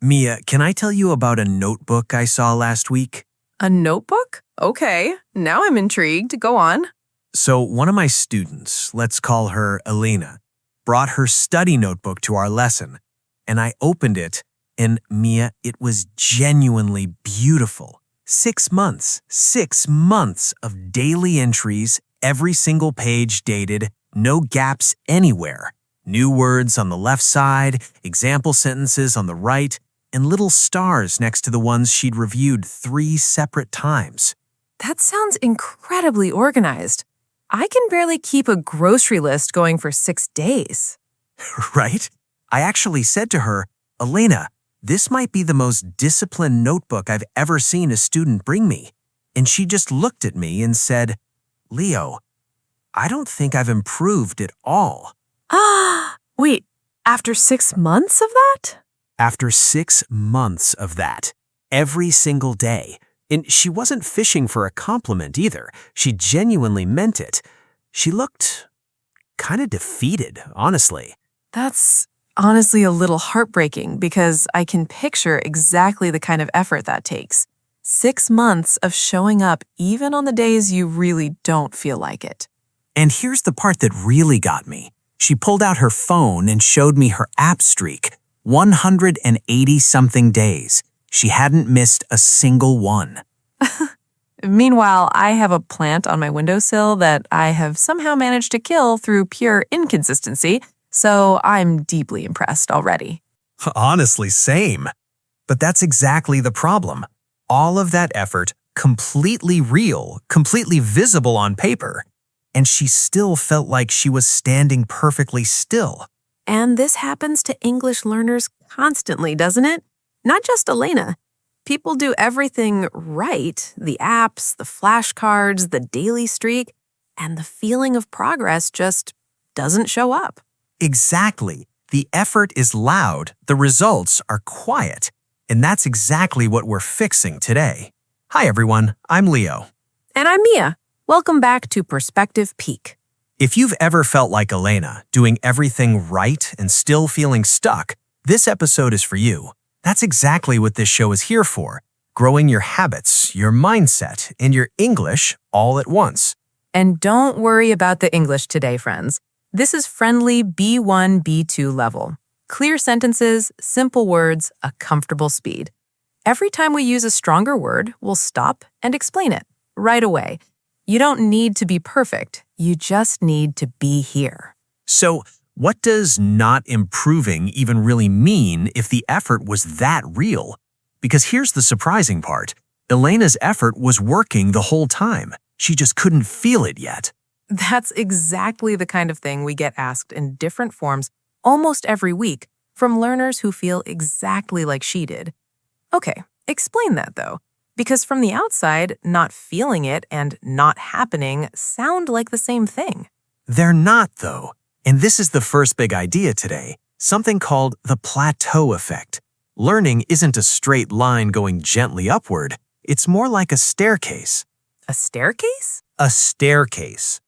Mia, can I tell you about a notebook I saw last week? A notebook? Okay, now I'm intrigued. Go on. So, one of my students, let's call her Elena, brought her study notebook to our lesson, and I opened it, and Mia, it was genuinely beautiful. 6 months of daily entries, every single page dated, no gaps anywhere. New words on the left side, example sentences on the right, and little stars next to the ones she'd reviewed 3 separate times. That sounds incredibly organized. I can barely keep a grocery list going for 6 days. Right? I actually said to her, Elena, this might be the most disciplined notebook I've ever seen a student bring me. And she just looked at me and said, Leo, I don't think I've improved at all. Wait, after 6 months of that? After 6 months of that, every single day. And she wasn't fishing for a compliment either. She genuinely meant it. She looked kind of defeated, honestly. That's honestly a little heartbreaking because I can picture exactly the kind of effort that takes. 6 months of showing up even on the days you really don't feel like it. And here's the part that really got me. She pulled out her phone and showed me her app streak. 180-something days. She hadn't missed a single one. Meanwhile, I have a plant on my windowsill that I have somehow managed to kill through pure inconsistency, so I'm deeply impressed already. Honestly, same. But that's exactly the problem. All of that effort, completely real, completely visible on paper, and she still felt like she was standing perfectly still. And this happens to English learners constantly, doesn't it? Not just Elena. People do everything right, the apps, the flashcards, the daily streak, and the feeling of progress just doesn't show up. Exactly. The effort is loud, the results are quiet. And that's exactly what we're fixing today. Hi everyone, I'm Leo. And I'm Mia. Welcome back to Perspective Peak. If you've ever felt like Elena, doing everything right and still feeling stuck, this episode is for you. That's exactly what this show is here for, growing your habits, your mindset, and your English all at once. And don't worry about the English today, friends. This is friendly B1-B2 level. Clear sentences, simple words, a comfortable speed. Every time we use a stronger word, we'll stop and explain it right away. You don't need to be perfect. You just need to be here. So, what does not improving even really mean if the effort was that real? Because here's the surprising part. Elena's effort was working the whole time. She just couldn't feel it yet. That's exactly the kind of thing we get asked in different forms almost every week from learners who feel exactly like she did. Okay, explain that though. Because from the outside, not feeling it and not happening sound like the same thing. They're not, though. And this is the first big idea today, something called the plateau effect. Learning isn't a straight line going gently upward. It's more like a staircase. A staircase? A staircase.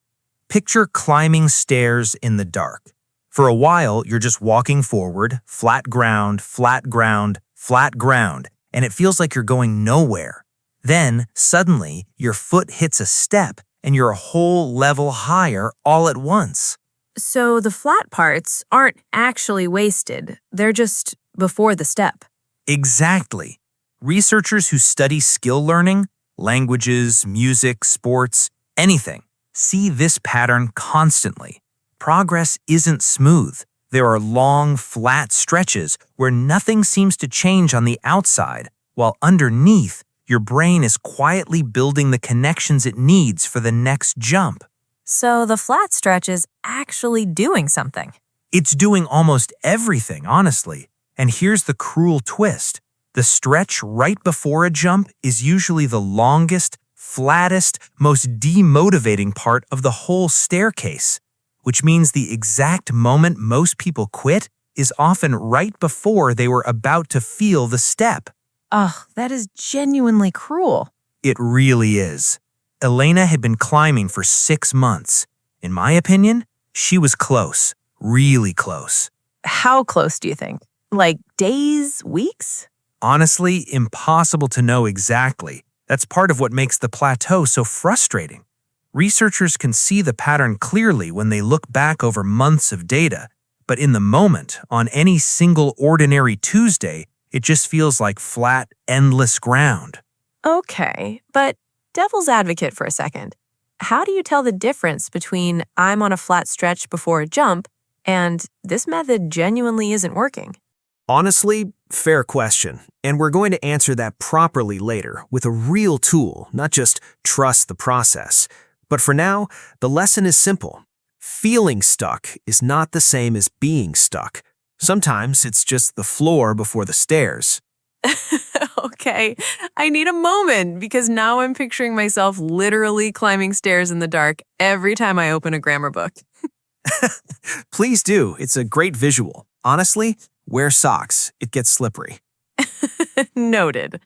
Picture climbing stairs in the dark. For a while, you're just walking forward, flat ground, flat ground, flat ground, and it feels like you're going nowhere. Then, suddenly, your foot hits a step and you're a whole level higher all at once. So the flat parts aren't actually wasted. They're just before the step. Exactly. Researchers who study skill learning, languages, music, sports, anything, see this pattern constantly. Progress isn't smooth. There are long, flat stretches where nothing seems to change on the outside, while underneath, your brain is quietly building the connections it needs for the next jump. So the flat stretch is actually doing something. It's doing almost everything, honestly. And here's the cruel twist. The stretch right before a jump is usually the longest, flattest, most demotivating part of the whole staircase, which means the exact moment most people quit is often right before they were about to feel the step. Ugh, that is genuinely cruel. It really is. Elena had been climbing for 6 months. In my opinion, she was close, really close. How close do you think? Like days, weeks? Honestly, impossible to know exactly. That's part of what makes the plateau so frustrating. Researchers can see the pattern clearly when they look back over months of data, but in the moment, on any single ordinary Tuesday, it just feels like flat, endless ground. Okay, but devil's advocate for a second. How do you tell the difference between I'm on a flat stretch before a jump and this method genuinely isn't working? Honestly, fair question, and we're going to answer that properly later with a real tool, not just trust the process. But for now, the lesson is simple. Feeling stuck is not the same as being stuck. Sometimes it's just the floor before the stairs. Okay, I need a moment because now I'm picturing myself literally climbing stairs in the dark every time I open a grammar book. Please do, it's a great visual. Honestly, wear socks, it gets slippery. Noted.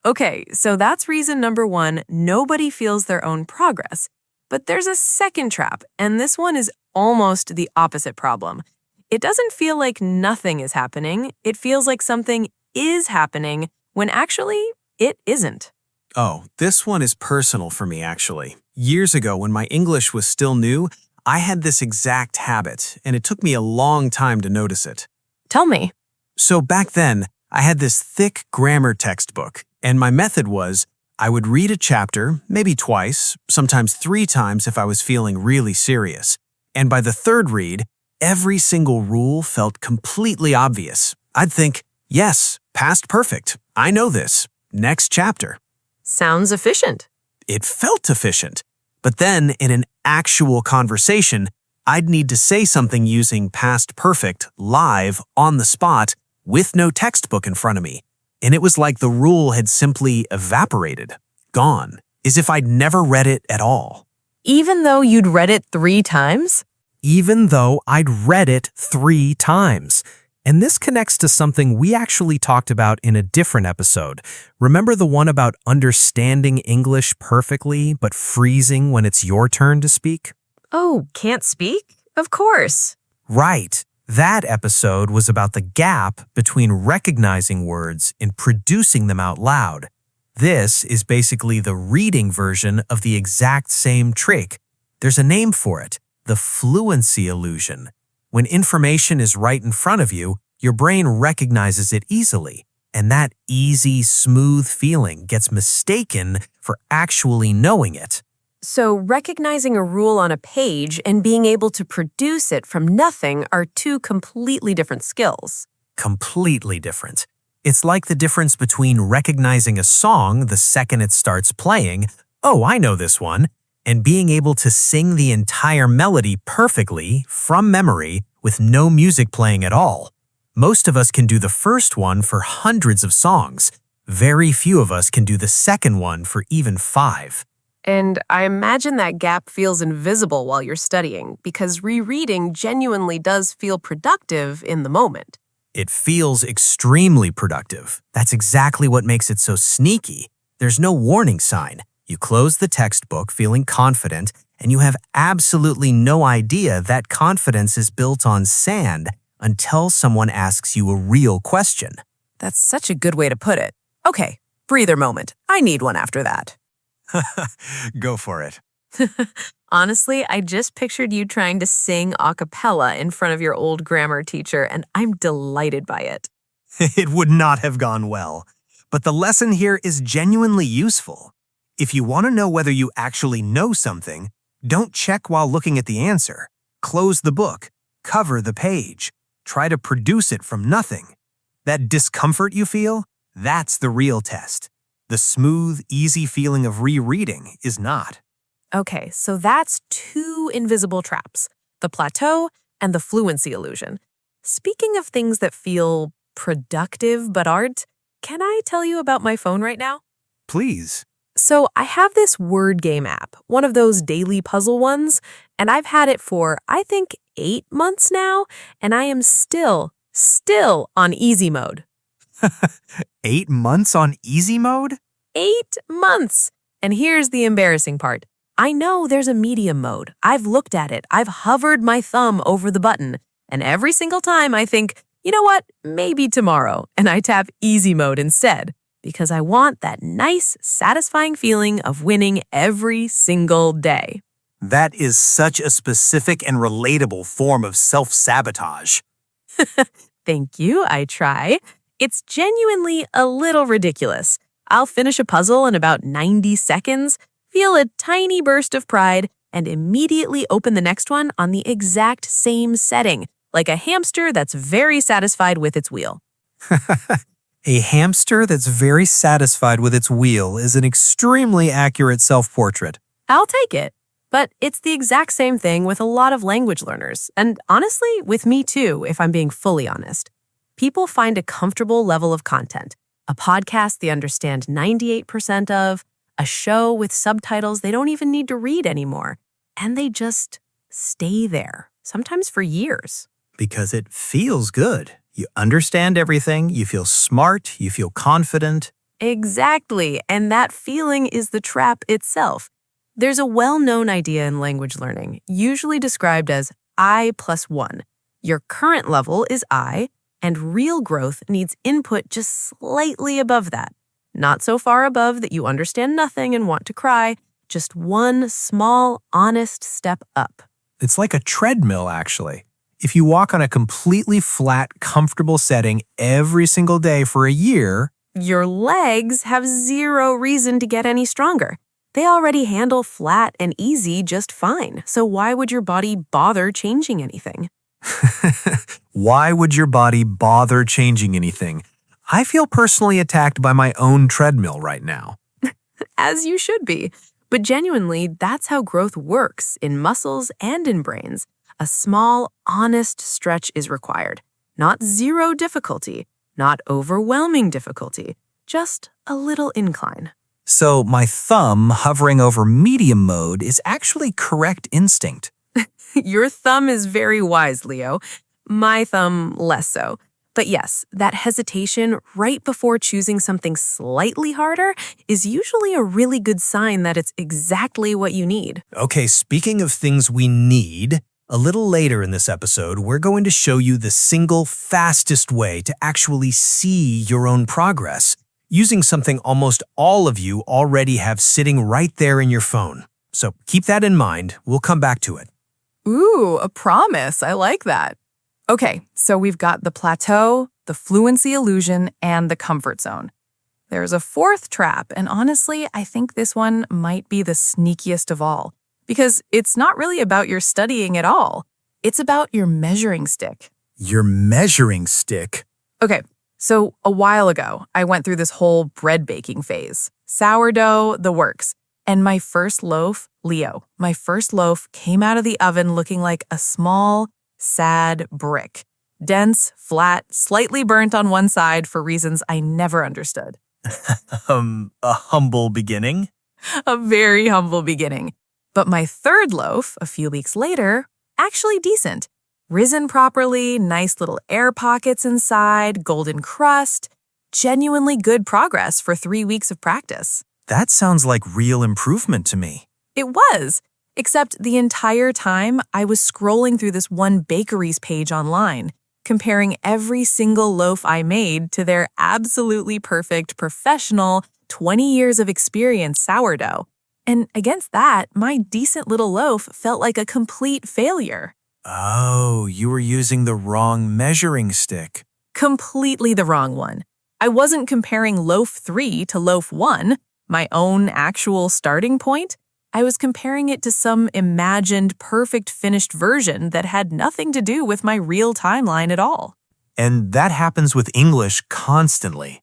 Okay, so that's reason number one, nobody feels their own progress. But there's a second trap, and this one is almost the opposite problem. It doesn't feel like nothing is happening. It feels like something is happening when actually it isn't. Oh, this one is personal for me, actually. Years ago, when my English was still new, I had this exact habit, and it took me a long time to notice it. Tell me. So back then, I had this thick grammar textbook, and my method was I would read a chapter, maybe twice, sometimes 3 times if I was feeling really serious. And by the third read, every single rule felt completely obvious. I'd think, yes, past perfect. I know this. Next chapter. Sounds efficient. It felt efficient. But then, in an actual conversation, I'd need to say something using past perfect live on the spot with no textbook in front of me. And it was like the rule had simply evaporated, gone, as if I'd never read it at all. Even though you'd read it 3 times? Even though I'd read it 3 times. And this connects to something we actually talked about in a different episode. Remember the one about understanding English perfectly but freezing when it's your turn to speak? Oh, can't speak? Of course. Right. That episode was about the gap between recognizing words and producing them out loud. This is basically the reading version of the exact same trick. There's a name for it, the fluency illusion. When information is right in front of you, your brain recognizes it easily, and that easy, smooth feeling gets mistaken for actually knowing it. So recognizing a rule on a page and being able to produce it from nothing are 2 completely different skills. Completely different. It's like the difference between recognizing a song the second it starts playing, oh, I know this one, and being able to sing the entire melody perfectly from memory with no music playing at all. Most of us can do the first one for hundreds of songs. Very few of us can do the second one for even 5. And I imagine that gap feels invisible while you're studying because rereading genuinely does feel productive in the moment. It feels extremely productive. That's exactly what makes it so sneaky. There's no warning sign. You close the textbook feeling confident, and you have absolutely no idea that confidence is built on sand until someone asks you a real question. That's such a good way to put it. Okay, breather moment. I need one after that. Go for it. Honestly, I just pictured you trying to sing a cappella in front of your old grammar teacher, and I'm delighted by it. It would not have gone well. But the lesson here is genuinely useful. If you want to know whether you actually know something, don't check while looking at the answer. Close the book. Cover the page. Try to produce it from nothing. That discomfort you feel, that's the real test. The smooth, easy feeling of rereading is not. Okay, so that's 2 invisible traps, the plateau and the fluency illusion. Speaking of things that feel productive but aren't, can I tell you about my phone right now? Please. So I have this word game app, one of those daily puzzle ones, and I've had it for, I think, 8 months now, and I am still on easy mode. 8 months on easy mode? 8 months! And here's the embarrassing part. I know there's a medium mode. I've looked at it. I've hovered my thumb over the button. And every single time I think, You know what? Maybe tomorrow. And I tap easy mode instead because I want that nice, satisfying feeling of winning every single day. That is such a specific and relatable form of self-sabotage. Thank you, I try. It's genuinely a little ridiculous. I'll finish a puzzle in about 90 seconds, feel a tiny burst of pride, and immediately open the next one on the exact same setting, like a hamster that's very satisfied with its wheel. A hamster that's very satisfied with its wheel is an extremely accurate self-portrait. I'll take it. But it's the exact same thing with a lot of language learners, and honestly, with me too, if I'm being fully honest. People find a comfortable level of content, a podcast they understand 98% of, a show with subtitles they don't even need to read anymore, and they just stay there, sometimes for years. Because it feels good. You understand everything, you feel smart, you feel confident. Exactly, and that feeling is the trap itself. There's a well-known idea in language learning, usually described as I plus 1. Your current level is I, and real growth needs input just slightly above that. Not so far above that you understand nothing and want to cry, just one small, honest step up. It's like a treadmill, actually. If you walk on a completely flat, comfortable setting every single day for a year, your legs have zero reason to get any stronger. They already handle flat and easy just fine, so why would your body bother changing anything? Why would your body bother changing anything? I feel personally attacked by my own treadmill right now. As you should be. But genuinely, that's how growth works in muscles and in brains. A small, honest stretch is required. Not zero difficulty, not overwhelming difficulty, just a little incline. So my thumb hovering over medium mode is actually correct instinct. Your thumb is very wise, Leo. My thumb less so. But yes, that hesitation right before choosing something slightly harder is usually a really good sign that it's exactly what you need. Okay, speaking of things we need, a little later in this episode, we're going to show you the single fastest way to actually see your own progress, using something almost all of you already have sitting right there in your phone. So keep that in mind. We'll come back to it. Ooh, a promise. I like that. Okay, so we've got the plateau, the fluency illusion, and the comfort zone. There's a fourth trap, and honestly, I think this one might be the sneakiest of all, because it's not really about your studying at all. It's about your measuring stick. Your measuring stick? Okay, so a while ago, I went through this whole bread baking phase. Sourdough, the works. And my first loaf, Leo, my first loaf came out of the oven looking like a small, sad brick. Dense, flat, slightly burnt on one side for reasons I never understood. A humble beginning? A very humble beginning. But my third loaf, a few weeks later, actually decent. Risen properly, nice little air pockets inside, golden crust, genuinely good progress for 3 weeks of practice. That sounds like real improvement to me. It was, except the entire time I was scrolling through this one bakery's page online, comparing every single loaf I made to their absolutely perfect, professional, 20 years of experience sourdough. And against that, my decent little loaf felt like a complete failure. Oh, you were using the wrong measuring stick. Completely the wrong one. I wasn't comparing loaf 3 to loaf 1, my own actual starting point. I was comparing it to some imagined perfect finished version that had nothing to do with my real timeline at all. And that happens with English constantly.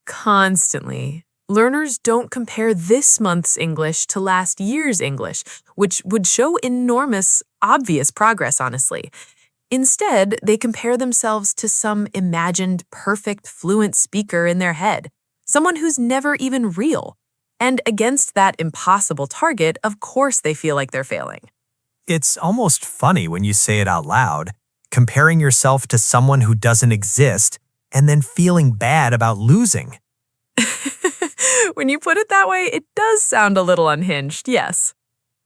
Constantly. Learners don't compare this month's English to last year's English, which would show enormous, obvious progress, honestly. Instead, they compare themselves to some imagined, perfect, fluent speaker in their head, someone who's never even real. And against that impossible target, of course they feel like they're failing. It's almost funny when you say it out loud, comparing yourself to someone who doesn't exist and then feeling bad about losing. When you put it that way, it does sound a little unhinged, yes.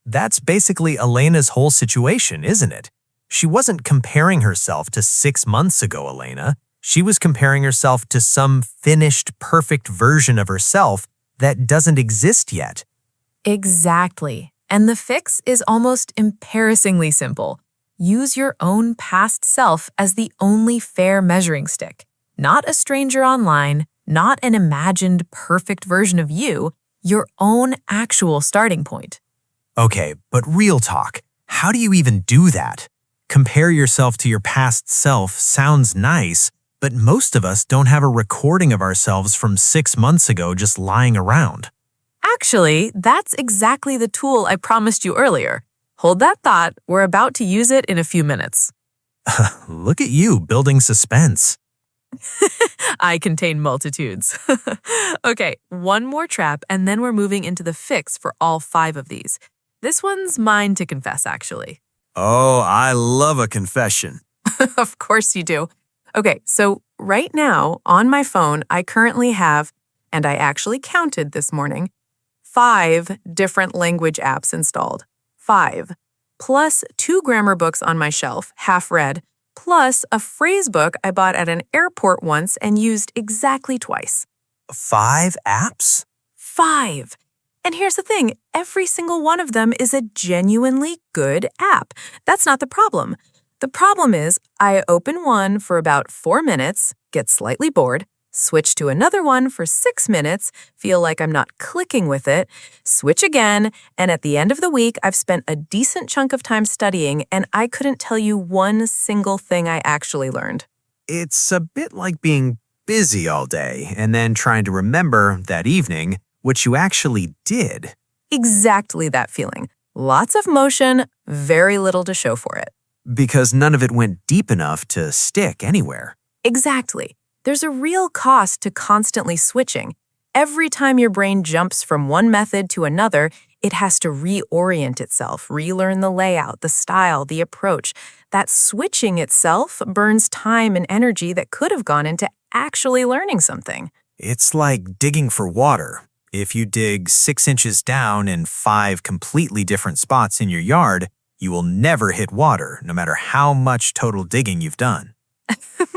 That's basically Elena's whole situation, isn't it? She wasn't comparing herself to 6 months ago, Elena. She was comparing herself to some finished, perfect version of herself that doesn't exist yet. Exactly. And the fix is almost embarrassingly simple. Use your own past self as the only fair measuring stick. Not a stranger online, not an imagined perfect version of you, your own actual starting point. Okay, but real talk, how do you even do that? Compare yourself to your past self sounds nice, but most of us don't have a recording of ourselves from 6 months ago just lying around. Actually, that's exactly the tool I promised you earlier. Hold that thought, we're about to use it in a few minutes. Look at you building suspense. I contain multitudes. Okay, one more trap, and then we're moving into the fix for all 5 of these. This one's mine to confess, actually. Oh, I love a confession. Of course you do. Okay, so right now, on my phone, I currently have, and I actually counted this morning, 5 different language apps installed. 5. Plus 2 grammar books on my shelf, half read, plus a phrase book I bought at an airport once and used exactly twice. 5 apps? 5. And here's the thing, every single one of them is a genuinely good app. That's not the problem. The problem is I open one for about 4 minutes, get slightly bored, switch to another one for 6 minutes, feel like I'm not clicking with it, switch again, and at the end of the week, I've spent a decent chunk of time studying, and I couldn't tell you one single thing I actually learned. It's a bit like being busy all day and then trying to remember that evening what you actually did. Exactly that feeling. Lots of motion, very little to show for it. Because none of it went deep enough to stick anywhere. Exactly. There's a real cost to constantly switching. Every time your brain jumps from one method to another, it has to reorient itself, relearn the layout, the style, the approach. That switching itself burns time and energy that could have gone into actually learning something. It's like digging for water. If you dig 6 inches down in 5 completely different spots in your yard, you will never hit water, no matter how much total digging you've done.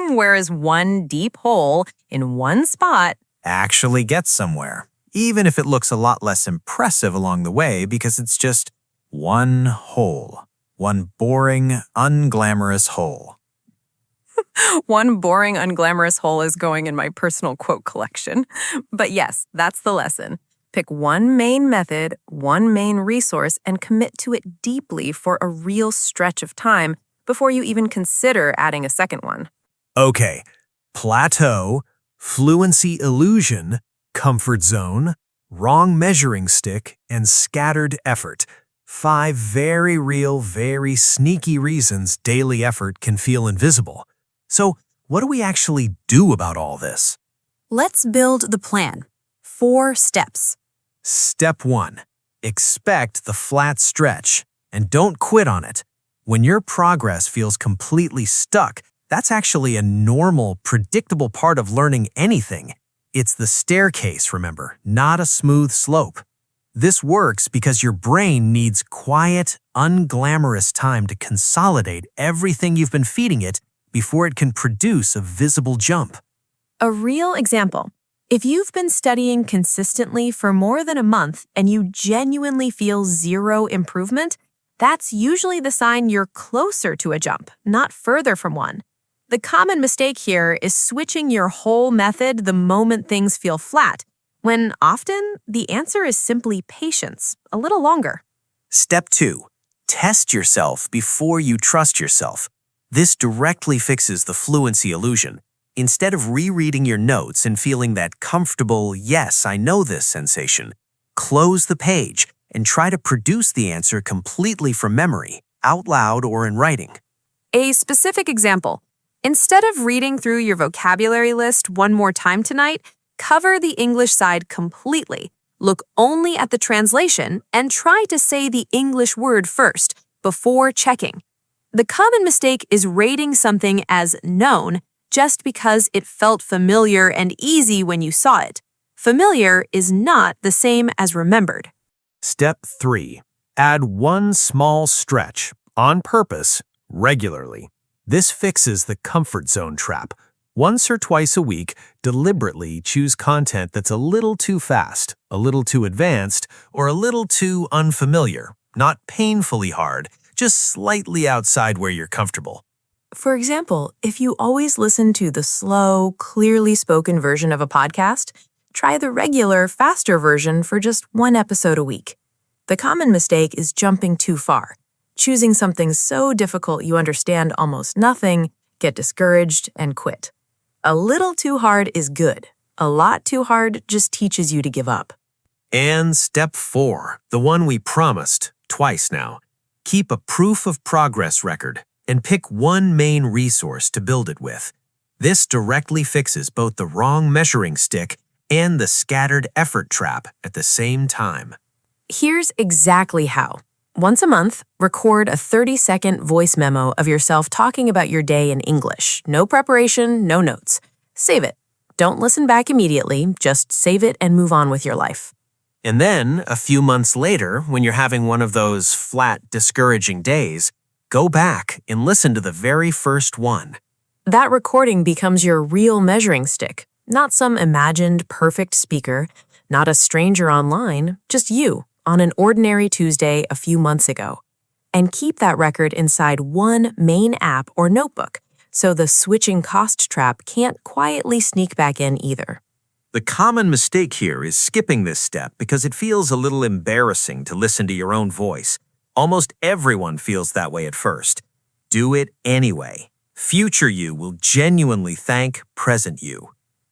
Whereas one deep hole in one spot Actually gets somewhere, even if it looks a lot less impressive along the way because it's just one hole. One boring, unglamorous hole. One boring, unglamorous hole is going in my personal quote collection. But yes, that's the lesson. Pick one main method, one main resource, and commit to it deeply for a real stretch of time before you even consider adding a second one. Okay, plateau, fluency illusion, comfort zone, wrong measuring stick, and scattered effort. 5 very real, very sneaky reasons daily effort can feel invisible. So, what do we actually do about all this? Let's build the plan. 4 steps. Step 1. Expect the flat stretch, and don't quit on it. When your progress feels completely stuck, that's actually a normal, predictable part of learning anything. It's the staircase, remember, not a smooth slope. This works because your brain needs quiet, unglamorous time to consolidate everything you've been feeding it before it can produce a visible jump. A real example. If you've been studying consistently for more than a month and you genuinely feel 0 improvement, that's usually the sign you're closer to a jump, not further from one. The common mistake here is switching your whole method the moment things feel flat, when often the answer is simply patience, a little longer. Step 2. Test yourself before you trust yourself. This directly fixes the fluency illusion. Instead of rereading your notes and feeling that comfortable, yes, I know this sensation, close the page and try to produce the answer completely from memory, out loud or in writing. A specific example. Instead of reading through your vocabulary list one more time tonight, cover the English side completely. Look only at the translation and try to say the English word first, before checking. The common mistake is rating something as known just because it felt familiar and easy when you saw it. Familiar is not the same as remembered. Step 3. Add one small stretch, on purpose, regularly. This fixes the comfort zone trap. Once or twice a week, deliberately choose content that's a little too fast, a little too advanced, or a little too unfamiliar. Not painfully hard, just slightly outside where you're comfortable. For example, if you always listen to the slow, clearly spoken version of a podcast, try the regular, faster version for just one episode a week. The common mistake is jumping too far, choosing something so difficult you understand almost nothing, get discouraged, and quit. A little too hard is good. A lot too hard just teaches you to give up. And step 4, the one we promised, twice now. Keep a proof of progress record and pick one main resource to build it with. This directly fixes both the wrong measuring stick and the scattered effort trap at the same time. Here's exactly how. Once a month, record a 30-second voice memo of yourself talking about your day in English. No preparation, no notes. Save it. Don't listen back immediately, just save it and move on with your life. And then, a few months later, when you're having one of those flat, discouraging days, go back and listen to the very first one. That recording becomes your real measuring stick, not some imagined perfect speaker, not a stranger online, just you on an ordinary Tuesday a few months ago. And keep that record inside one main app or notebook, so the switching cost trap can't quietly sneak back in either. The common mistake here is skipping this step because it feels a little embarrassing to listen to your own voice. Almost everyone feels that way at first. Do it anyway. Future you will genuinely thank present you.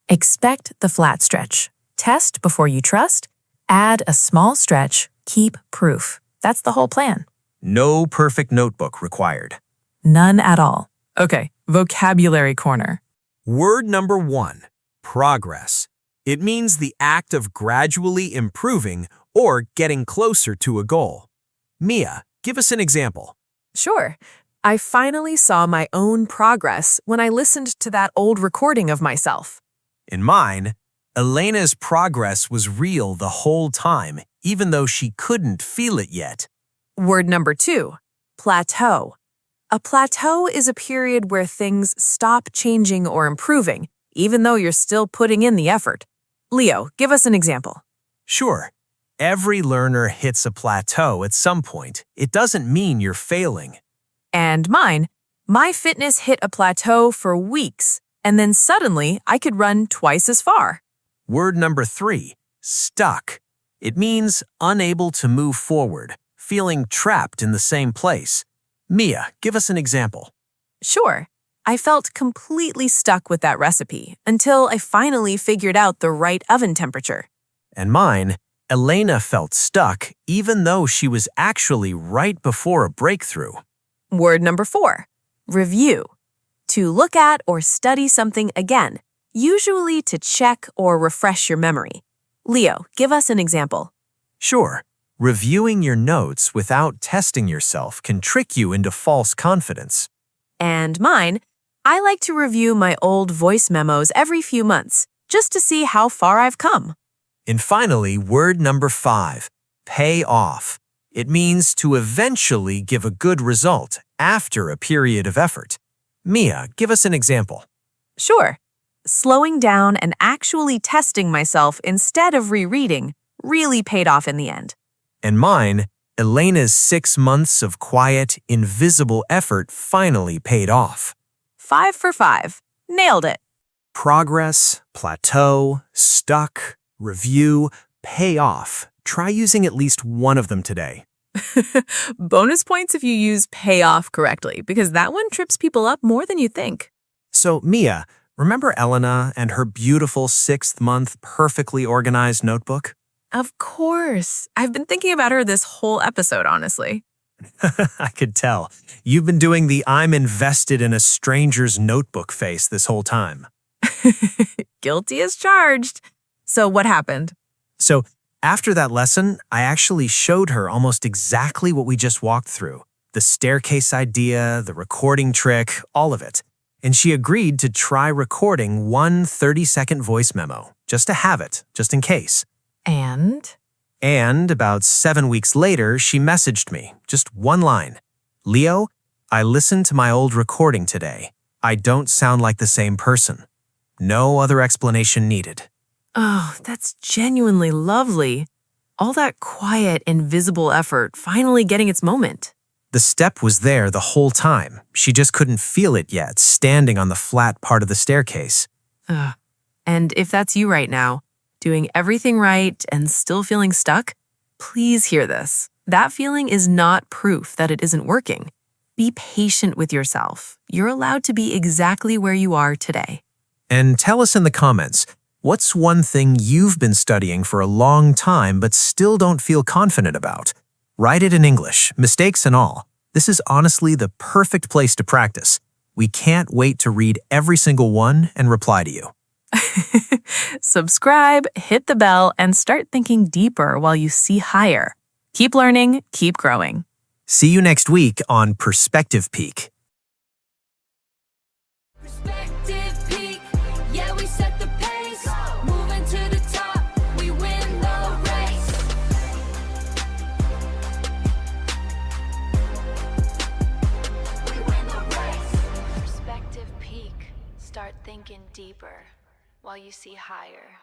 Expect the flat stretch. Test before you trust. Add a small stretch. Keep proof. That's the whole plan. No perfect notebook required. None at all. Okay, vocabulary corner. Word number 1, progress. It means the act of gradually improving or getting closer to a goal. Mia, give us an example. Sure. I finally saw my own progress when I listened to that old recording of myself. In mine, Elena's progress was real the whole time, even though she couldn't feel it yet. Word number 2, plateau. A plateau is a period where things stop changing or improving, even though you're still putting in the effort. Leo, give us an example. Sure. Every learner hits a plateau at some point. It doesn't mean you're failing. And mine, my fitness hit a plateau for weeks, and then suddenly I could run twice as far. Word number 3, stuck. It means unable to move forward, feeling trapped in the same place. Mia, give us an example. Sure. I felt completely stuck with that recipe until I finally figured out the right oven temperature. And mine, Elena felt stuck even though she was actually right before a breakthrough. Word number 4, review. To look at or study something again, usually to check or refresh your memory. Leo, give us an example. Sure, reviewing your notes without testing yourself can trick you into false confidence. And mine, I like to review my old voice memos every few months, just to see how far I've come. And finally, word number 5, pay off. It means to eventually give a good result after a period of effort. Mia, give us an example. Sure. Slowing down and actually testing myself instead of rereading really paid off in the end. And mine, Elena's 6 months of quiet, invisible effort finally paid off. 5 for 5. Nailed it. Progress, plateau, stuck, review, pay off. Try using at least one of them today. Bonus points if you use pay off correctly, because that one trips people up more than you think. So, Mia, Remember Elena and her beautiful 6th month perfectly organized notebook? Of course. I've been thinking about her this whole episode, honestly. I could tell. You've been doing the I'm invested in a stranger's notebook face this whole time. Guilty as charged. So what happened? So after that lesson, I actually showed her almost exactly what we just walked through. The staircase idea, the recording trick, all of it. And she agreed to try recording one 30-second voice memo, just to have it, just in case. And And about 7 weeks later, she messaged me, just one line. Leo, I listened to my old recording today. I don't sound like the same person. No other explanation needed. Oh, that's genuinely lovely. All that quiet, invisible effort finally getting its moment. The step was there the whole time. She just couldn't feel it yet, standing on the flat part of the staircase. Ugh. And if that's you right now, doing everything right and still feeling stuck, please hear this. That feeling is not proof that it isn't working. Be patient with yourself. You're allowed to be exactly where you are today. And tell us in the comments, what's one thing you've been studying for a long time but still don't feel confident about? Write it in English, mistakes and all. This is honestly the perfect place to practice. We can't wait to read every single one and reply to you. Subscribe, hit the bell, and start thinking deeper while you see higher. Keep learning, keep growing. See you next week on Perspective Peak. Perspective peak, yeah, we set the pace. Moving to the top, we win the race. We win the race. Perspective peak, start thinking deeper while you see higher.